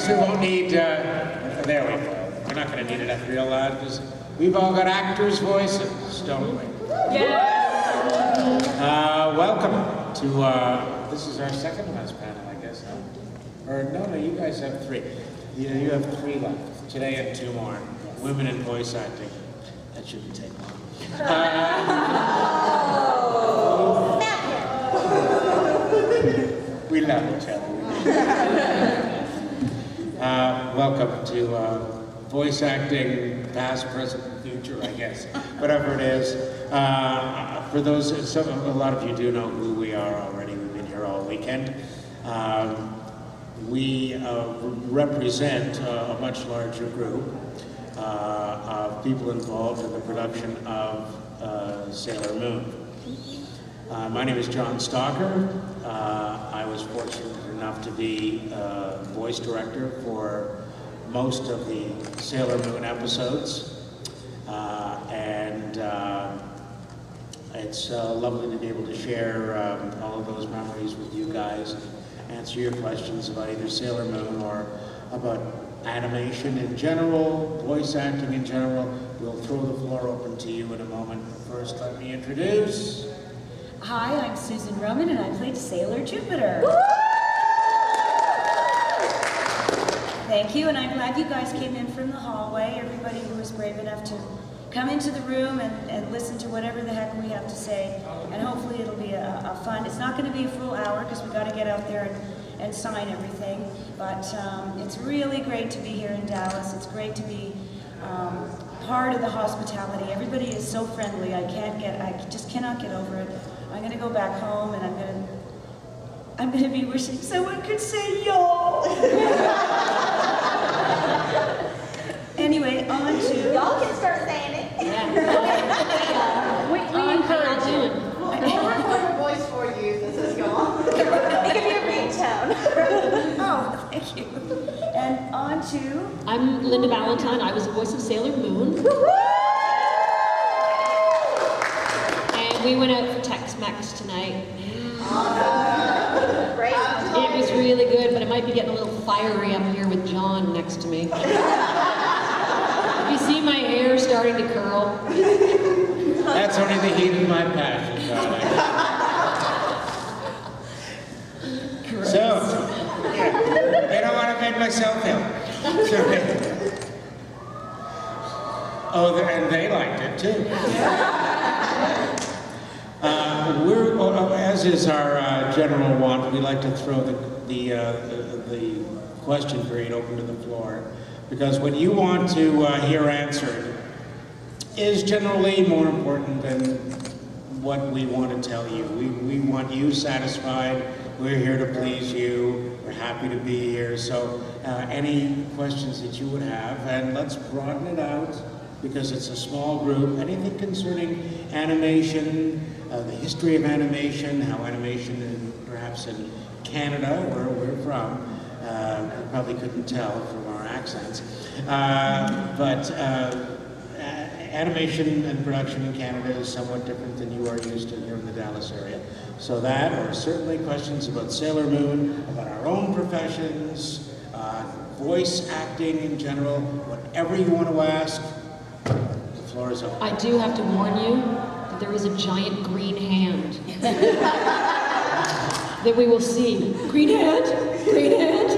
we won't need, there we go. We're not going to need it up real loud because we've all got actors' voices, don't we? Yeah. Welcome to, this is our second last panel, I guess, huh? Or no, you guys have three. You have three left, today and two more. Women in voice acting. That shouldn't take long. We love each other. Welcome to voice acting, past, present, and future, I guess. Whatever it is. For those, a lot of you do know who we are already. We've been here all weekend. We represent a much larger group of people involved in the production of Sailor Moon. My name is John Stalker. I was fortunate enough to be voice director for most of the Sailor Moon episodes. It's lovely to be able to share all of those memories with you guys and answer your questions about either Sailor Moon or about animation in general, voice acting in general. We'll throw the floor open to you in a moment. First, let me introduce. Hi, I'm Susan Roman, and I played Sailor Jupiter. Thank you, and I'm glad you guys came in from the hallway, everybody who was brave enough to come into the room and listen to whatever the heck we have to say, and hopefully it'll be a fun, it's not going to be a full hour because we've got to get out there and sign everything, but it's really great to be here in Dallas. It's great to be part of the hospitality. Everybody is so friendly. I just cannot get over it. I'm going to go back home and I'm going to be wishing someone could say y'all. Anyway, on to... Y'all can start saying it. Yeah. We encourage you. We'll record a voice for you as this is going on. It can be a ringtone. Oh, thank you. And on to... I'm Linda Valentine. I was the voice of Sailor Moon. And we went out for Tex-Mex tonight. Great. It was really good, but it might be getting a little fiery up here with John next to me. You see my hair starting to curl? That's only the heat of my passion, darling. So, yeah, I don't want to make myself ill. And they liked it too. As is our general want, we like to throw the question period open to the floor, because what you want to hear answered is generally more important than what we want to tell you. We want you satisfied. We're here to please you. We're happy to be here. So any questions that you would have, and let's broaden it out because it's a small group. Anything concerning animation, the history of animation, how animation, perhaps in Canada, where we're from, you probably couldn't tell from our accents, but animation and production in Canada is somewhat different than you are used to here in the Dallas area. So that, or certainly questions about Sailor Moon, about our own professions, voice acting in general, whatever you want to ask, the floor is open. I do have to warn you that there is a giant green hand that we will see. Green hand? Green hand?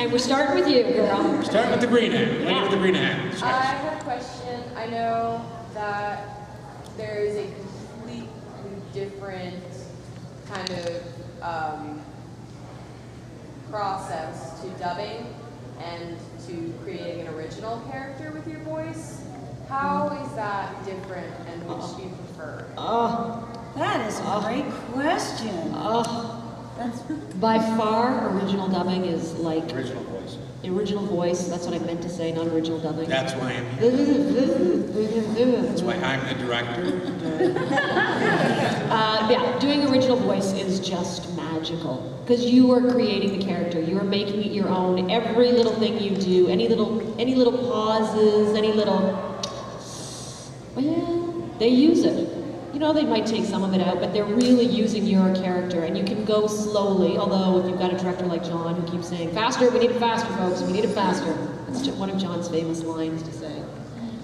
And we're starting with you, girl. We're starting with the green hand. Yeah. With the green hand. I have a question. I know that there is a completely different kind of process to dubbing and to creating an original character with your voice. How is that different, and which do you prefer? That is a great question. By far, original dubbing is like... Original voice. Original voice, that's what I meant to say, not original dubbing. That's why I'm here. That's why I'm the director. Yeah, doing original voice is just magical. Because you are creating the character, you are making it your own. Every little thing you do, any little pauses, any little... Well, they use it. you know, they might take some of it out, but they're really using your character, and you can go slowly, although if you've got a director like John who keeps saying, faster, we need it faster, folks, we need it faster. That's one of John's famous lines to say.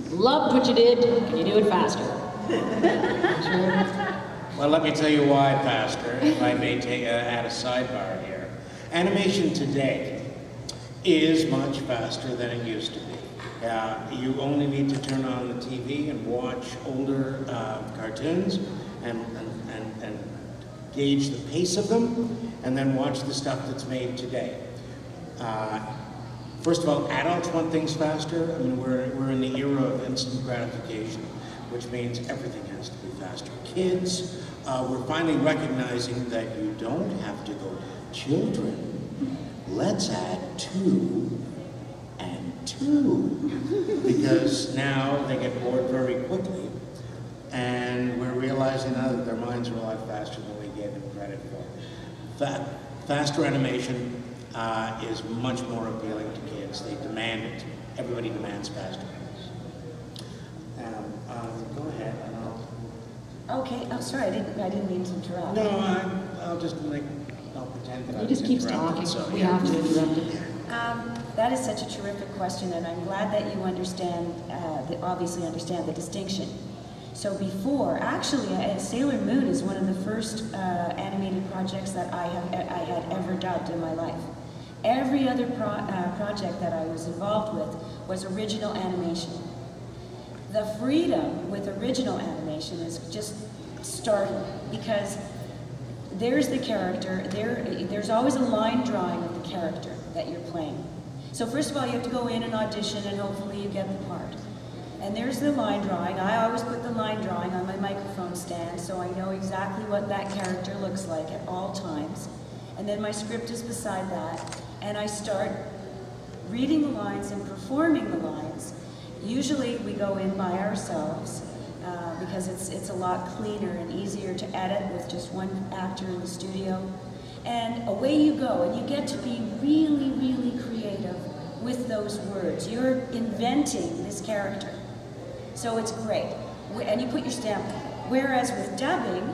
Loved what you did, can you do it faster? Sure. Well, let me tell you why faster, if I may add a sidebar here. Animation today is much faster than it used to be. You only need to turn on the TV and watch older cartoons and gauge the pace of them, and then watch the stuff that's made today. First of all, adults want things faster. I mean, we're in the era of instant gratification, which means everything has to be faster. Kids, we're finally recognizing that you don't have to go, children, let's add 2 and 2. Because now they get bored very quickly, and we're realizing now that their minds are a lot faster than we gave them credit for. Faster animation is much more appealing to kids. They demand it. Everybody demands faster. Go ahead. Okay, oh, sorry, I didn't mean to interrupt. No, I'll pretend that I He just keeps talking, we have to interrupt him. That is such a terrific question, and I'm glad that you understand, obviously understand the distinction. So before, actually, Sailor Moon is one of the first animated projects that I had ever dubbed in my life. Every other project that I was involved with was original animation. The freedom with original animation is just startling, because there's the character, there's always a line drawing of the character that you're playing. So first of all, you have to go in and audition, and hopefully you get the part. And there's the line drawing. I always put the line drawing on my microphone stand, so I know exactly what that character looks like at all times. And then my script is beside that, and I start reading the lines and performing the lines. Usually we go in by ourselves, because it's a lot cleaner and easier to edit with just one actor in the studio. And away you go, and you get to be really, really creative with those words. You're inventing this character. So it's great. And you put your stamp on it. Whereas with dubbing,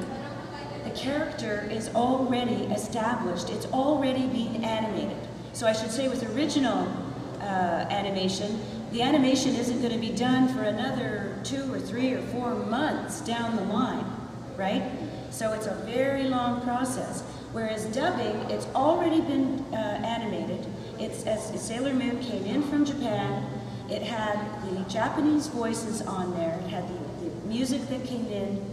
the character is already established. It's already being animated. So I should say with original animation, the animation isn't going to be done for another 2 or 3 or 4 months down the line, right? So it's a very long process. Whereas dubbing, it's already been animated. It's as Sailor Moon came in from Japan. It had the Japanese voices on there. It had the music that came in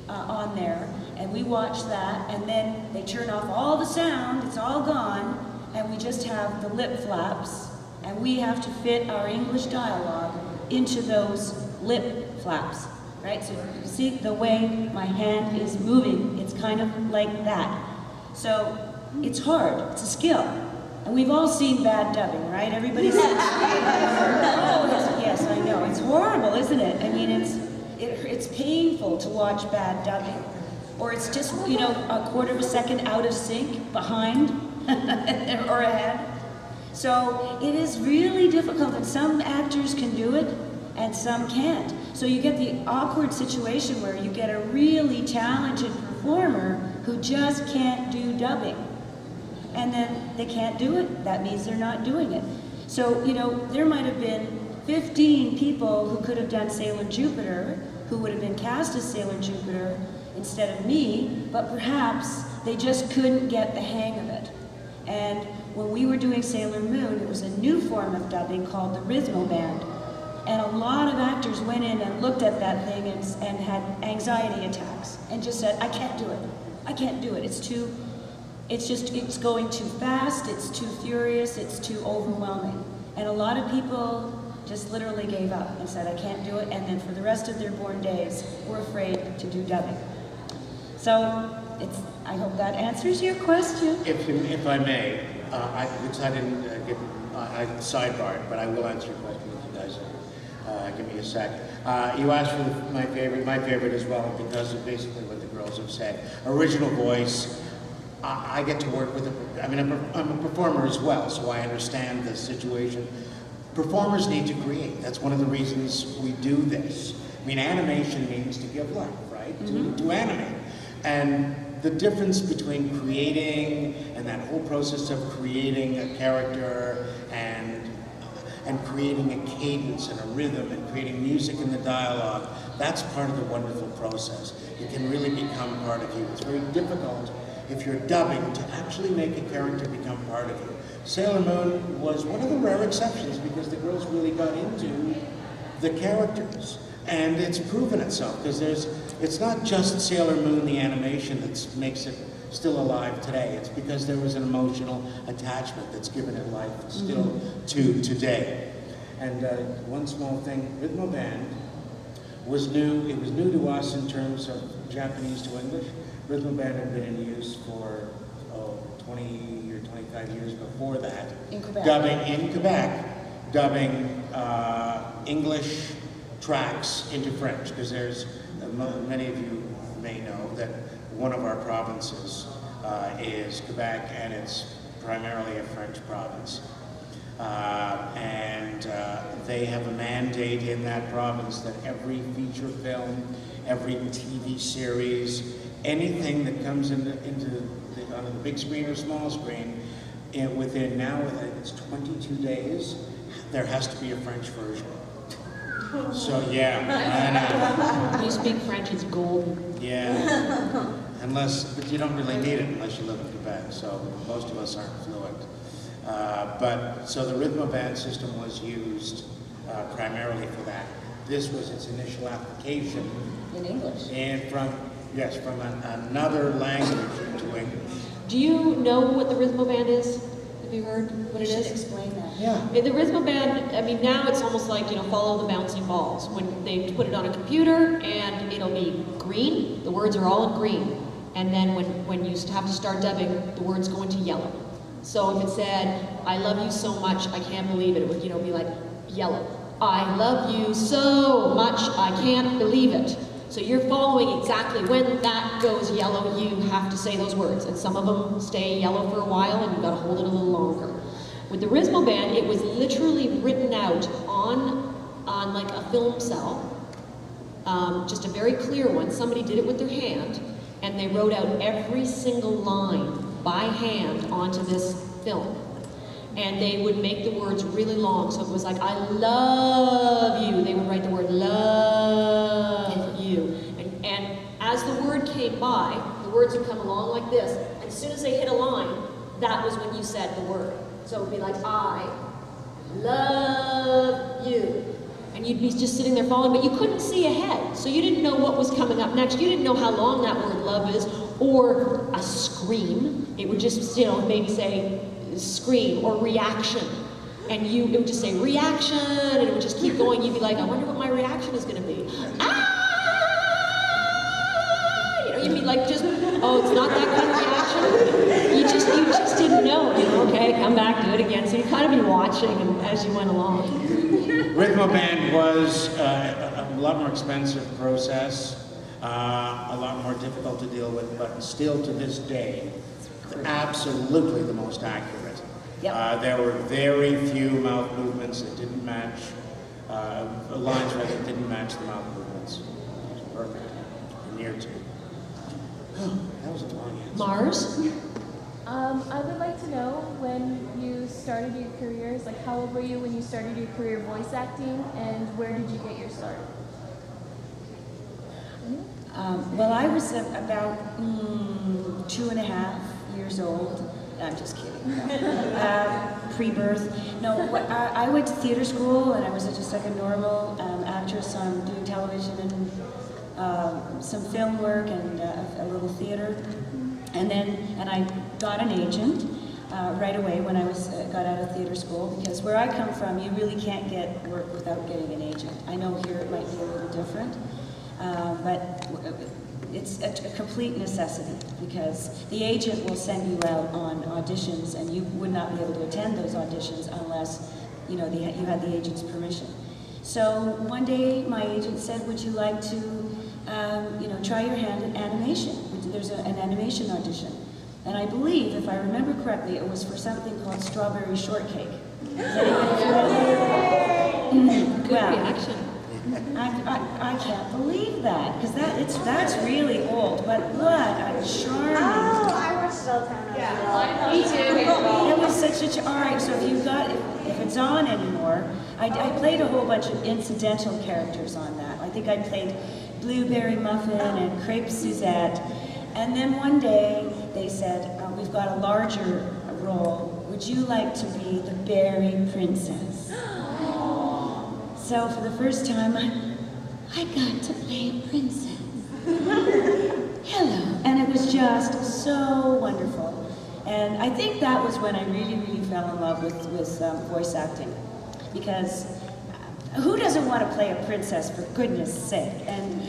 on there, and we watched that. And then they turn off all the sound. It's all gone, and we just have the lip flaps. And we have to fit our English dialogue into those lip flaps, right? So you see the way my hand is moving, it's kind of like that. So it's hard, it's a skill. And we've all seen bad dubbing, right? Everybody's seen oh, yes, I know. It's horrible, isn't it? I mean, it's painful to watch bad dubbing. Or it's just, you know, a quarter of a second out of sync, behind, or ahead. So it is really difficult, and some actors can do it and some can't. So you get the awkward situation where you get a really talented performer who just can't do dubbing. And then they can't do it. That means they're not doing it. So, you know, there might have been 15 people who could have done Sailor Jupiter, who would have been cast as Sailor Jupiter instead of me, but perhaps they just couldn't get the hang of it. And when we were doing Sailor Moon, it was a new form of dubbing called the Rhythmo Band. And a lot of actors went in and looked at that thing and had anxiety attacks and just said, I can't do it. I can't do it. It's going too fast, it's too furious, it's too overwhelming. And a lot of people just literally gave up and said, I can't do it. And then for the rest of their born days, were afraid to do dubbing. So I hope that answers your question. If I may, because I didn't get sidebarred, but I will answer your question if you guys give me a sec. You asked for my favorite as well, because of basically what the girls have said. Original voice. I get to work with I'm a performer as well, so I understand the situation. Performers need to create. That's one of the reasons we do this. I mean, animation means to give life, right? right? To animate. And the difference between creating and that whole process of creating a character and creating a cadence and a rhythm and creating music in the dialogue, that's part of the wonderful process. It can really become part of you. It's very difficult if you're dubbing to actually make a character become part of you. Sailor Moon was one of the rare exceptions because the girls really got into the characters. And it's proven itself because it's not just Sailor Moon, the animation, that makes it still alive today. It's because there was an emotional attachment that's given it life still to today. And one small thing, Rhythmo Band was new. It was new to us in terms of Japanese to English. Rhythmo Band had been in use for 20 or 25 years before that. In Quebec. Dubbing in Quebec, dubbing English tracks into French, because there's, many of you may know that one of our provinces is Quebec, and it's primarily a French province. They have a mandate in that province that every feature film, every TV series, anything that comes onto the big screen or small screen, within now, I think it's 22 days, there has to be a French version. So yeah, I know. You speak French, it's golden. Yeah, but you don't really need it unless you live in Quebec, so most of us aren't fluent. So the Rhythmo Band system was used primarily for that. This was its initial application. In English. And from another language into English. Do you know what the Rhythmo Band is? Have you heard what it You should is? explain that. Yeah. The Rhythmo Band, I mean, now it's almost like, follow the bouncing balls. When they put it on a computer and it'll be green, the words are all in green. And then when you have to start dubbing, the words go into yellow. So if it said, I love you so much, I can't believe it, it would, be like yellow. I love you so much, I can't believe it. So you're following exactly when that goes yellow, you have to say those words. And some of them stay yellow for a while and you've got to hold it a little longer. With the Rhythmo Band, it was literally written out on like a film cell, just a very clear one. Somebody did it with their hand, and they wrote out every single line by hand onto this film. And they would make the words really long, so it was like, I love you. They would write the word love you. And as the word came by, the words would come along like this. And as soon as they hit a line, that was when you said the word. So it would be like, I love you. And you'd be just sitting there following, but you couldn't see ahead. So you didn't know what was coming up next. You didn't know how long that word love is, or a scream. It would just, maybe say scream or reaction. And it would just say reaction, and it would just keep going. You'd be like, I wonder what my reaction is going to be. Ah! You'd be like, it's not that kind of reaction. You just didn't know. Okay, come back, do it again. So you'd kind of be watching as you went along. Rhythmo Band was a lot more expensive process, a lot more difficult to deal with, but still to this day, absolutely the most accurate. Yep. There were very few mouth movements that didn't match, lines that didn't match the mouth movements. It was perfect, near to. That was a long answer. Mars? I would like to know when you started your careers, like how old were you when you started your career voice acting, and where did you get your start? Well, I was about 2.5 years old. I'm just kidding. Pre-birth. No, I went to theater school, and I was just like a normal actress doing television and some film work and a little theater. And I got an agent right away when I got out of theater school, because where I come from, you really can't get work without getting an agent. I know here it might be a little different, but it's a complete necessity, because the agent will send you out on auditions, and you would not be able to attend those auditions unless you had the agent's permission. So one day my agent said, would you like to try your hand at animation? There's an animation audition. And I believe, if I remember correctly, it was for something called Strawberry Shortcake. Is anybody familiar? Good reaction. I can't believe that, because that's really old, but what a charming. Oh, I watched it all the time. Yeah, me too. It was such a, all right, so if it's on anymore, I played a whole bunch of incidental characters on that. I think I played Blueberry Muffin and Crepe Suzette, and then one day they said, we've got a larger role. Would you like to be the Berry Princess? So for the first time, I got to play a princess. Hello. And it was just so wonderful. And I think that was when I really fell in love with voice acting. Because who doesn't want to play a princess, for goodness sake? And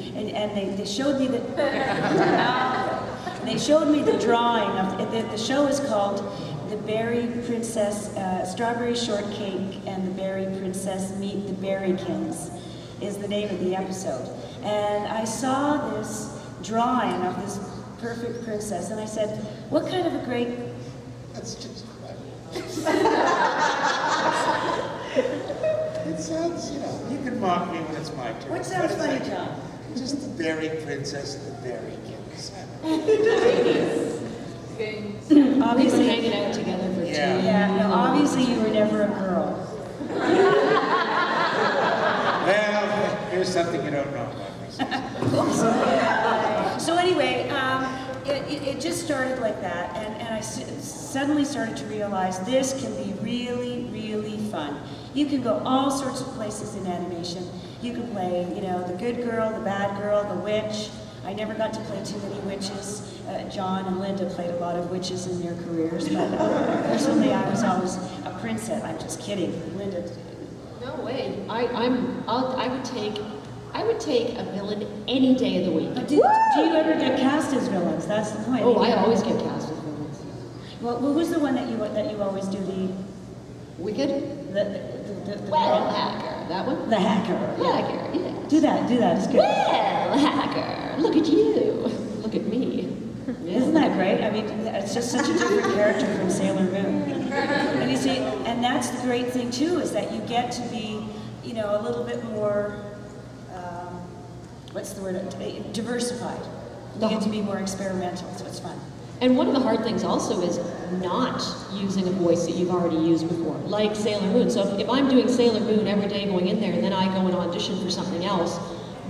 they showed me the they showed me the drawing of the show is called The Berry Princess, Strawberry Shortcake and the Berry Princess Meet the Berrykins is the name of the episode. And I saw this drawing of this perfect princess, and I said, what kind of a great... That's just It sounds, you can mock me when it's my turn. What sounds funny, John? Just the Berry Princess and the Berrykins. Obviously, We've been hanging out together for yeah, no, obviously you were never a girl. Well, here's something you don't know about me. So anyway, it just started like that, and I suddenly started to realize this can be really fun. You can go all sorts of places in animation. You can play, the good girl, the bad girl, the witch. I never got to play too many witches. John and Linda played a lot of witches in their careers, but personally I was always a princess. I'm just kidding, Linda. No way. I would take a villain any day of the week. But do you ever get cast as villains? That's the point. Oh, I always get cast as villains. Well, who's the one that you always do the Wicked? the Well, Hacker. That one? the hacker? Hacker, yeah. Do that. It's good. Well, Hacker, look at you. Look at me. Isn't that great? I mean, it's just such a different character from Sailor Moon. And you see, and that's the great thing too, is that you get to be, a little bit more, what's the word, diversified. You get to be more experimental, so it's fun. And one of the hard things also is not using a voice that you've already used before, like Sailor Moon. So if I'm doing Sailor Moon every day going in there, and then I go and audition for something else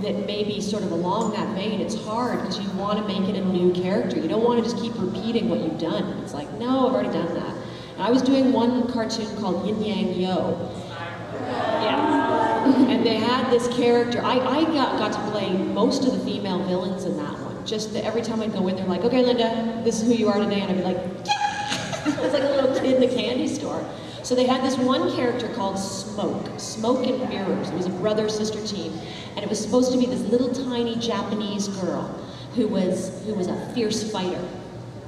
that may be sort of along that vein, it's hard because you want to make it a new character. You don't want to just keep repeating what you've done. It's like, no, I've already done that. And I was doing one cartoon called Yin Yang Yo. Yeah. And they had this character. I got to play most of the female villains in that one. Just every time I'd go in, they're like, okay, Linda, this is who you are today. And I'd be like, yeah! It's like a little kid in the candy store. So they had this one character called Smoke and Mirrors. It was a brother-sister team. And it was supposed to be this little tiny Japanese girl who was a fierce fighter.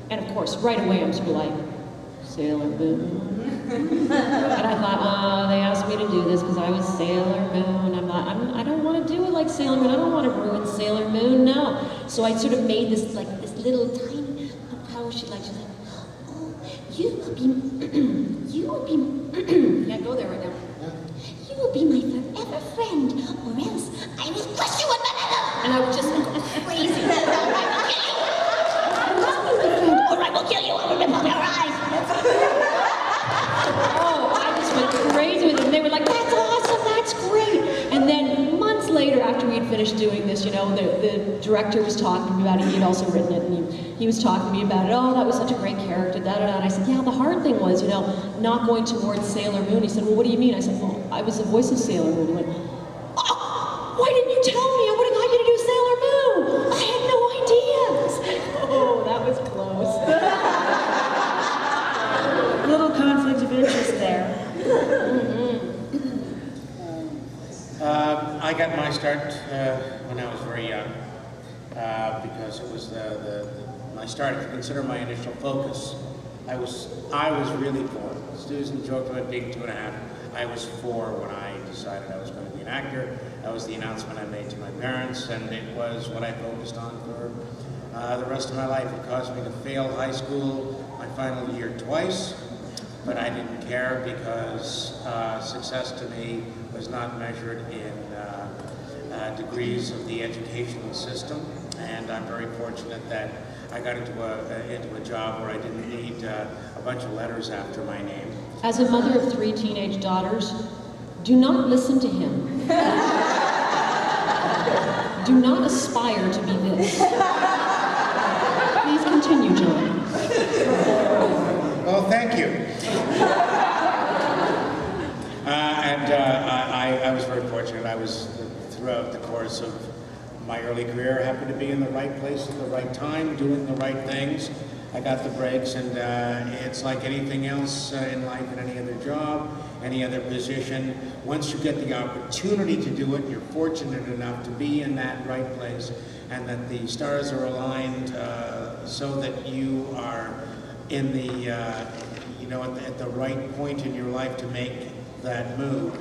And of course, right away I'm sort of like, Sailor Moon. And I thought, they asked me to do this because I was Sailor Moon. I don't want to do it like Sailor Moon. I don't want to ruin Sailor Moon, no. So I sort of made this little tiny, how was she like? She's like, oh, you will be, can't go there right now. You will be my forever friend, or else I will crush you on banana. And I would just go crazy. Or I will kill you. I will rip out your eyes. Oh, I just went crazy with them. They were like, that's awesome, that's great. And then months later, after we had finished doing this, the director was talking to me about it. He had also written it, and he was talking to me about it. Oh, that was such a great character, da-da-da. And I said, yeah, the hard thing was, not going towards Sailor Moon. He said, well, what do you mean? I said, well, I was the voice of Sailor Moon. He went, oh, why didn't you tell me? I would have got you to do Sailor Moon. I had no idea. Oh, that was close. Little conflict of interest there. I got my start when I was very young because it was I started to consider my initial focus. I was really 4. Susan joked about being 2.5. I was 4 when I decided I was going to be an actor. That was the announcement I made to my parents, and it was what I focused on for the rest of my life. It caused me to fail high school my final year twice, but I didn't care because success to me was not measured in degrees of the educational system, and I'm very fortunate that I got into a job where I didn't need a bunch of letters after my name. As a mother of 3 teenage daughters, do not listen to him. Do not aspire to be this. Please continue, John. Well, thank you. I was very fortunate. I was, throughout the course of my early career, happened to be in the right place at the right time, doing the right things. I got the breaks, and it's like anything else in life, in any other job, any other position. Once you get the opportunity to do it, you're fortunate enough to be in that right place, and that the stars are aligned so that you are in the, at the right point in your life to make that move.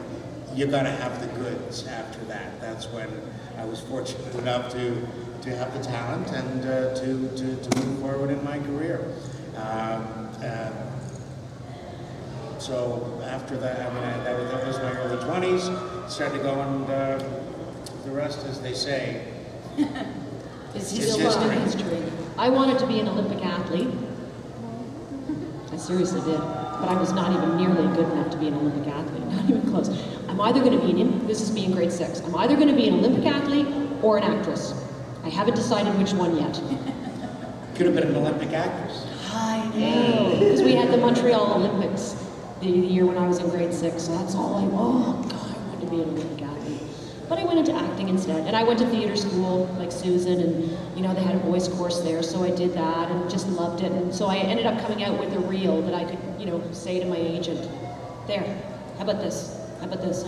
You got to have the goods after that. That's when I was fortunate enough to have the talent and to move forward in my career. So after that, that was my early 20s. Started going, the rest, as they say, It's history. history. I wanted to be an Olympic athlete. I seriously did. But I was not even nearly good enough to be an Olympic athlete. Not even close. I'm either going to be this is me in grade 6. I'm either going to be an Olympic athlete or an actress. I haven't decided which one yet. Could have been an Olympic actress. I know. Because we had the Montreal Olympics the year when I was in grade 6. So that's all oh God, I wanted to be an Olympic athlete. But I went into acting instead. And I went to theater school like Susan, and they had a voice course there, so I did that and just loved it. And so I ended up coming out with a reel that I could, say to my agent, there, how about this? How about this?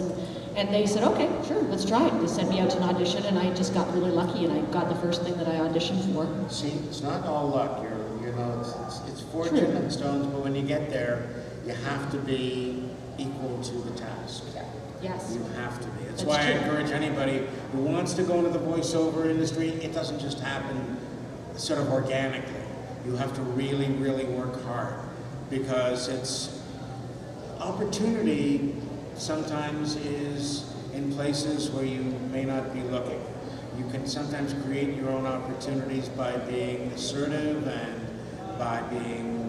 And they said, okay, sure, let's try it. They sent me out to an audition, and I just got really lucky, and I got the first thing that I auditioned for. See, it's not all luck. It's fortune and stones, but when you get there, you have to be equal to the task. Yes. You have to be. That's That's why I true. encourage anybody who wants to go into the voiceover industry. It doesn't just happen sort of organically. You have to really, really work hard, because opportunity sometimes is in places where you may not be looking. You can sometimes create your own opportunities by being assertive and by being,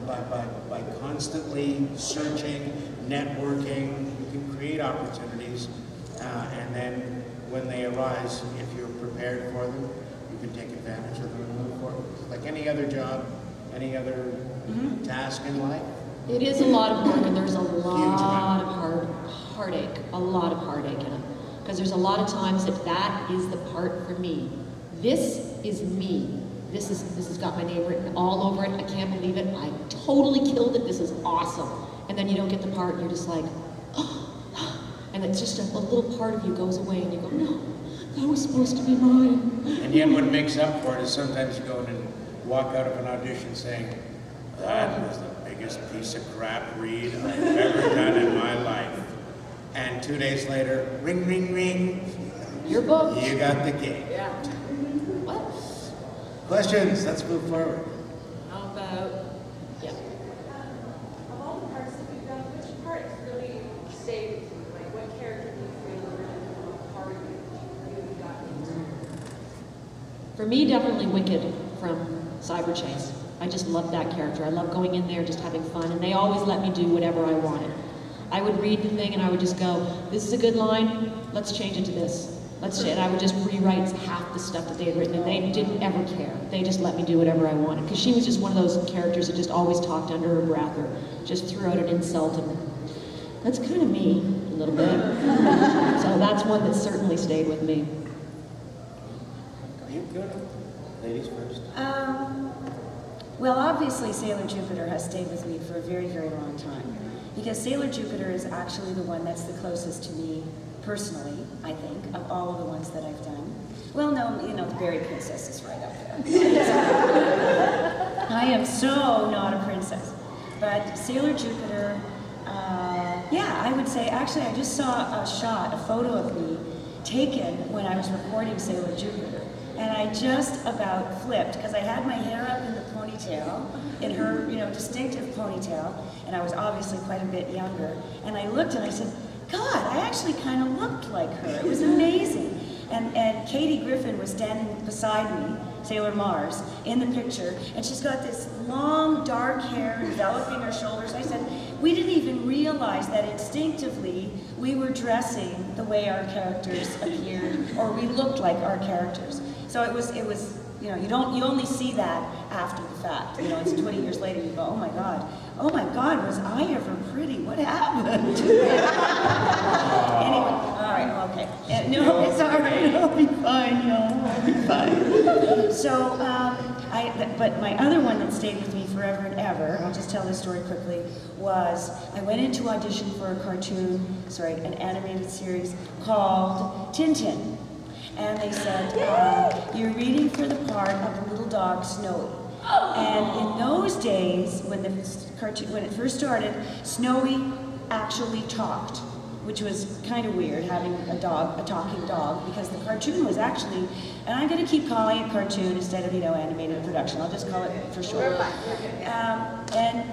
by constantly searching, networking. You can create opportunities, and then when they arise, if you're prepared for them, you can take advantage of them and move forward. Like any other job, any other task in life. It is a lot of work, and there's a lot of heartache, a lot of heartache in it. Because there's a lot of times that is the part for me. This is me. This has got my name written all over it. I can't believe it. I totally killed it. This is awesome. And then you don't get the part, and you're just like, oh. And it's just a little part of you goes away, and you go, no, that was supposed to be mine. And yet what makes up for it is sometimes you go in and walk out of an audition saying, that was the biggest piece of crap read I've ever done in my life. And 2 days later, ring, ring, ring. Your book. You got the gig. Yeah. What? Questions? Let's move forward. How about, yeah. Of all the parts that you've done, which parts really stayed with you? Like, what character do you feel really part of you really got into? For me, definitely Wicked from Cyber Chase. I just loved that character. I love going in there, just having fun, and they always let me do whatever I wanted. I would read the thing and I would just go, this is a good line, let's change it to this. And I would just rewrite half the stuff that they had written, and they didn't ever care. They just let me do whatever I wanted. Because she was just one of those characters that just always talked under her breath or just threw out an insult. And that's kind of me, a little bit. So that's one that certainly stayed with me. You good? Ladies first. Well, obviously Sailor Jupiter has stayed with me for a very, very long time. Because Sailor Jupiter is actually the one that's the closest to me personally, I think, of all of the ones that I've done. Well, no, the Berry Princess is right up there. I am so not a princess. But Sailor Jupiter, yeah, I would say, actually, I just saw a photo of me taken when I was recording Sailor Jupiter. And I just about flipped, because I had my hair up in the ponytail, in her, distinctive ponytail, and I was obviously quite a bit younger. And I looked and I said, God, I actually kind of looked like her. It was amazing. And Katie Griffin was standing beside me, Sailor Mars, in the picture, and she's got this long, dark hair enveloping her shoulders. I said, we didn't even realize that instinctively we were dressing the way our characters appeared, or we looked like our characters. So it was, you know, you only see that after the fact. You know, it's 20 years later, you go, oh my God, was I ever pretty? What happened? Anyway, all right, okay. No, it's all right, I'll be fine, I'll be fine. So, but my other one that stayed with me forever and ever, I'll just tell this story quickly, was I went in to audition for a an animated series called Tintin. And they said, you're reading for the part of the little dog Snowy. And in those days, when it first started, Snowy actually talked, which was kind of weird, having a talking dog, because the cartoon was actually, and I'm going to keep calling it cartoon instead of, you know, animated production. I'll just call it for short. And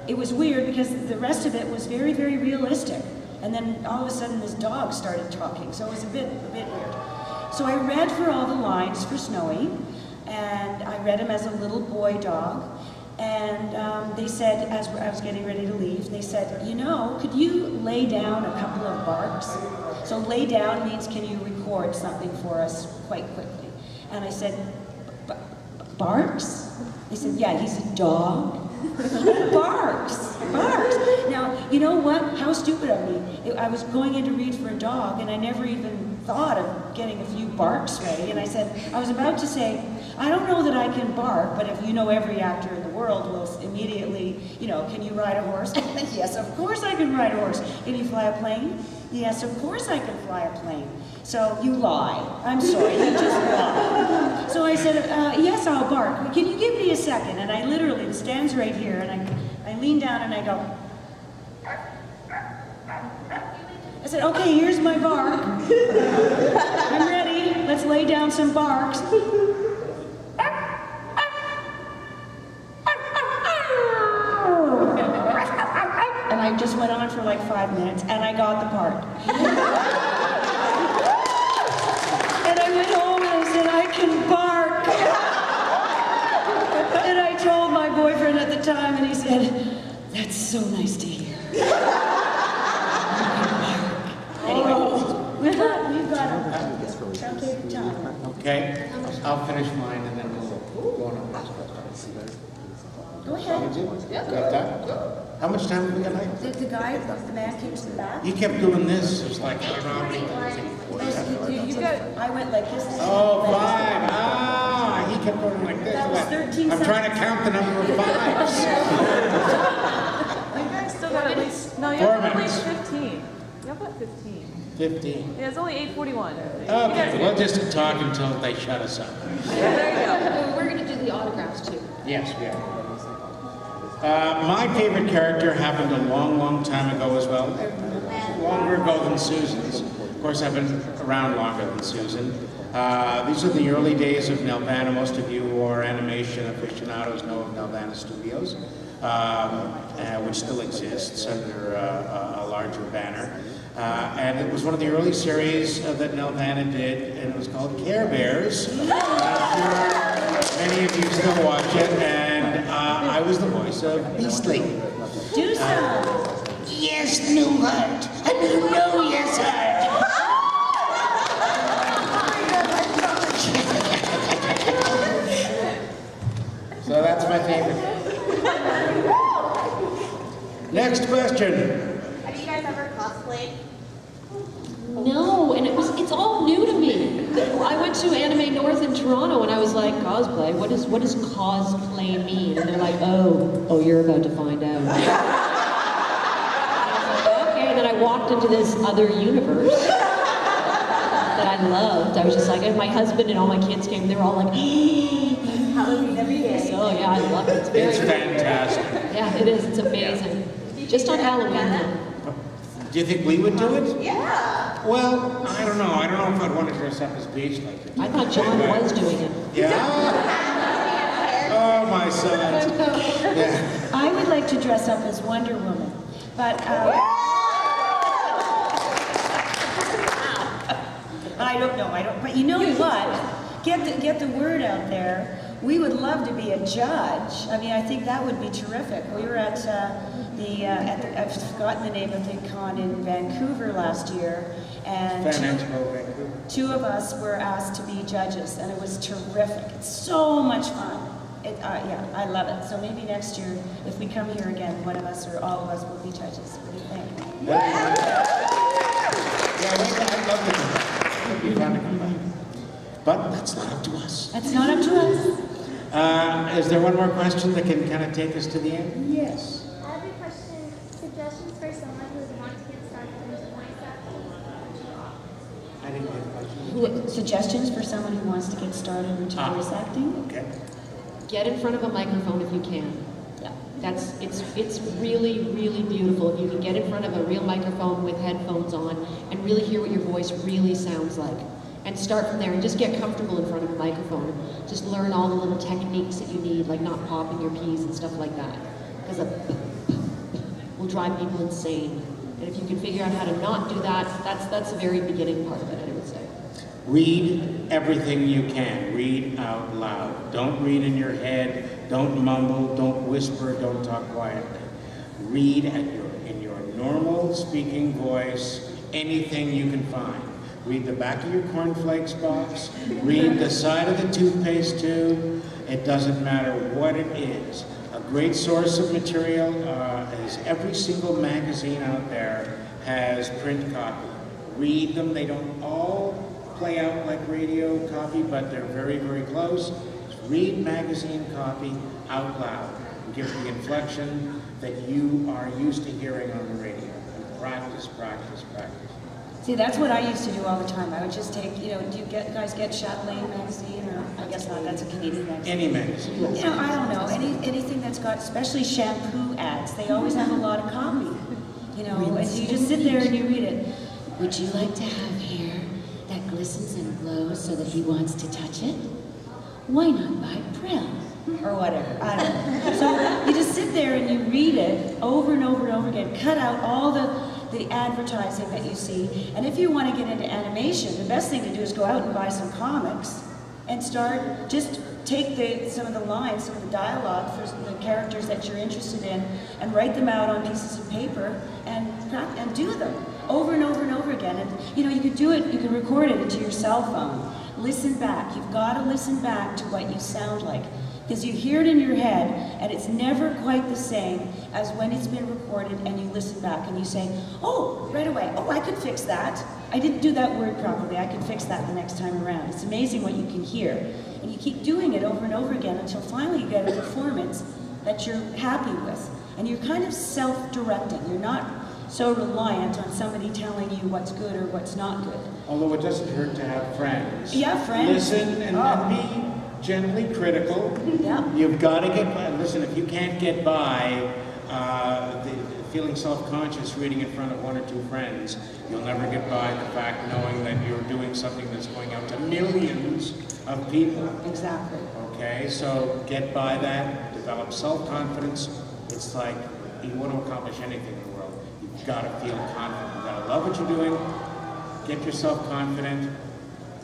it was weird because the rest of it was very, very realistic. And then all of a sudden, this dog started talking, so it was a bit weird. So I read for all the lines for Snowy, and I read him as a little boy dog, and they said, as I was getting ready to leave, they said, you know, could you lay down a couple of barks? So lay down means, can you record something for us quite quickly? And I said, barks? They said, yeah, he's a dog. Barks. Now, you know what? How stupid of me. I was going in to read for a dog, and I never even thought of getting a few barks ready. And I said, I was about to say, I don't know that I can bark, but if you know every actor in the world will immediately, you know, can you ride a horse? Yes, of course I can ride a horse. Can you fly a plane? Yes, of course I can fly a plane. So you lie. I'm sorry, you just lie. So I said, yes, I'll bark. Can you give me a second? And I literally, it stands right here, and I lean down and I go, I said, okay, here's my bark. I'm ready. Let's lay down some barks. And I just went on for like 5 minutes, and I got the part. And I went home and I said, I can bark. And I told my boyfriend at the time, and he said, that's so nice to hear. Anyway, we've got a time. Okay, I'll finish mine and then we'll go on to the next question. Go ahead. Got time? How much time have we got left? The man came to the back. He kept doing this. It was like, I don't know how many. I went like this. Oh, 5. Ah, he kept going like this. That was 13 I'm trying to count the number of 5s. You guys still got at least, no, you 4 have at minutes. least 15. You have about 15. 15. Yeah, it's only 8:41. Okay, we'll just talk until they shut us up. There you We're going to do the autographs too. Yes, we are. My favorite character happened a long, long time ago as well. Longer ago than Susan's. Of course, I've been around longer than Susan. These are the early days of Nelvana. Most of you who are animation aficionados know of Nelvana Studios, which still exists under a larger banner. And it was one of the early series that Nelvana did, and it was called Care Bears. I'm sure many of you still watch it, and I was the voice of Beastly. Do some. Yes, no heart. No, yes, heart. So that's my favorite. Next question. Have you guys ever cosplayed? No, and it's all new to me. I went to Anime North in Toronto and I was like, cosplay? What does cosplay mean? And they're like, oh, you're about to find out. And I was like, okay, and then I walked into this other universe that I loved. I was just like, and my husband and all my kids came, they were all like, Halloween every day. so yeah, I love it. It's fantastic. Yeah, it is. It's amazing. Just on Halloween then. Do you think we would do it? Yeah. Well, I don't know. I don't know if I'd want to dress up as Beach like it. I thought John was doing it. Yeah? Oh, my son. Yeah. I would like to dress up as Wonder Woman, but I don't know. But you know what? Get the word out there. We would love to be a judge. I mean, I think that would be terrific. We were at I've forgotten the name of the con in Vancouver last year, and two of us were asked to be judges, and it was terrific. It's so much fun. Yeah, I love it. So maybe next year, if we come here again, one of us or all of us will be judges. What do you think? Yeah, I'd love to come back. It would be fun to come back. But that's not up to us. That's not up to us. Is there one more question that can kind of take us to the end? Yes. I have a question. Suggestions for someone who wants to get started into voice acting? I didn't get the question. Suggestions for someone who wants to get started into voice acting? Okay. Get in front of a microphone if you can. Yeah. It's really, really beautiful if you can get in front of a real microphone with headphones on and really hear what your voice really sounds like. And start from there and just get comfortable in front of a microphone. Just learn all the little techniques that you need, like not popping your P's and stuff like that. Because will drive people insane. And if you can figure out how to not do that, that's the very beginning part of it, I would say. Read everything you can. Read out loud. Don't read in your head. Don't mumble. Don't whisper. Don't talk quietly. Read in your normal speaking voice anything you can find. Read the back of your cornflakes box. Read the side of the toothpaste tube. It doesn't matter what it is. A great source of material is every single magazine out there has print copy. Read them. They don't all play out like radio copy, but they're very, very close. Just read magazine copy out loud and give the inflection that you are used to hearing on the radio. And practice, practice, practice. See, that's what I used to do all the time. I would just take, do you guys get Chatelaine magazine, or I guess not, that's a Canadian magazine. Any magazine. I don't know, anything that's got, especially shampoo ads, they always have a lot of copy, and so you just sit there and you read it. Would you like to have hair that glistens and glows so that he wants to touch it? Why not buy Brill? Or whatever, I don't know. So you just sit there and you read it over and over and over again, cut out all the advertising that you see. And if you want to get into animation, the best thing to do is go out and buy some comics and just take some of the lines, some of the dialogue for the characters that you're interested in and write them out on pieces of paper and do them over and over and over again. And you could do it, you can record it into your cell phone. Listen back. You've got to listen back to what you sound like. Because you hear it in your head, and it's never quite the same as when it's been recorded and you listen back and you say, oh, right away, oh, I could fix that. I didn't do that word properly. I could fix that the next time around. It's amazing what you can hear. And you keep doing it over and over again until finally you get a performance that you're happy with. And you're kind of self-directing. You're not so reliant on somebody telling you what's good or what's not good. Although it doesn't hurt to have friends. Yeah, friends. Listen and be gently critical. Yeah. You've got to get by. Listen, if you can't get by feeling self-conscious reading in front of one or two friends, you'll never get by the fact knowing that you're doing something that's going out to millions of people. Exactly. Okay, so get by that, develop self-confidence. It's like you want to accomplish anything in the world, you've got to feel confident. You've got to love what you're doing, get yourself confident,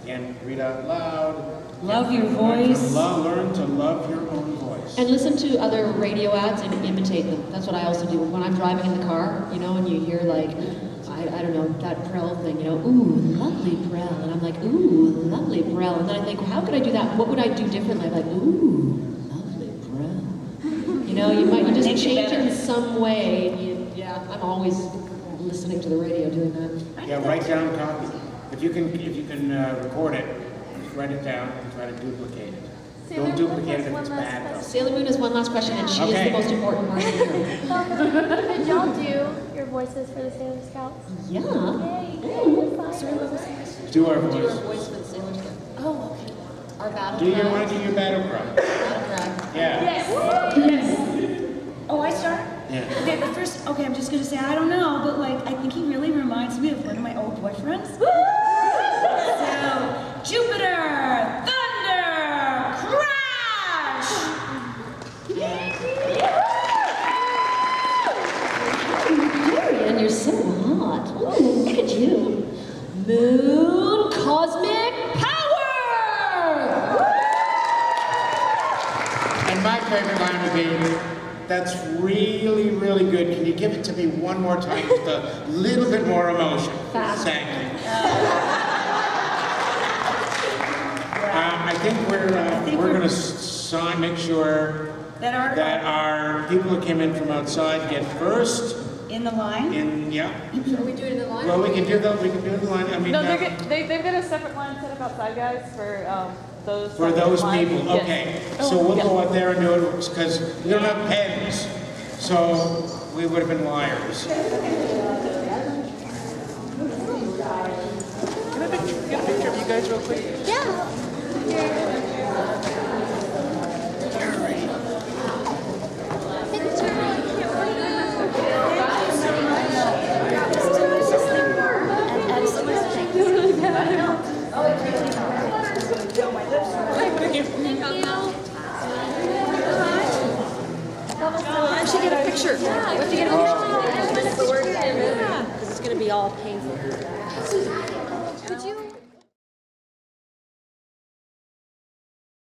again, read out loud. Love your voice. Learn to love your own voice. And listen to other radio ads and imitate them. That's what I also do. When I'm driving in the car, and you hear like, I don't know, that Prel thing, ooh, lovely Prel. And I'm like, ooh, lovely Prel. And then I think, well, how could I do that? What would I do differently? I'm like, ooh, lovely Prel. You just change it in some way. I'm always listening to the radio doing that. Yeah, write down copy. If you can record it, write it down and try to duplicate it. Don't duplicate it if it's bad, though. Sailor Moon has one last question, and she is the most important part of the group. Did y'all do your voices for the Sailor Scouts? Yeah. Yay! Yay. Do our Do your voice. voice for the Sailor Scouts. Oh, okay. Our battle Do you cry. want to do your battle cry? Battle cry. Yeah. Yes. Oh, I start? Yeah. Okay, but first, I I'm just going to say, I don't know, but I think he really reminds me of one of my old boyfriends. So, Jupiter, Thunder, Crash! Marion, you're so hot. Ooh, look at you. Moon, call Cosmic Power! And my favorite line would be, that's really, really good. Can you give it to me one more time with a little bit more emotion? Fast. Thank you. I think we're going to make sure that our people who came in from outside get first. In the line? Yeah. Are we doing it in the line? Well, we can do that. We can do it in the line. I mean, No, they've got a separate line set up outside, guys, for those people. Yes. Okay. So we'll go out there and do it because we don't have pens. So we would have been liars. Can I get a picture of you guys real quick? I should get a picture. We have to get a picture. Because it's going to be all painful. Could you?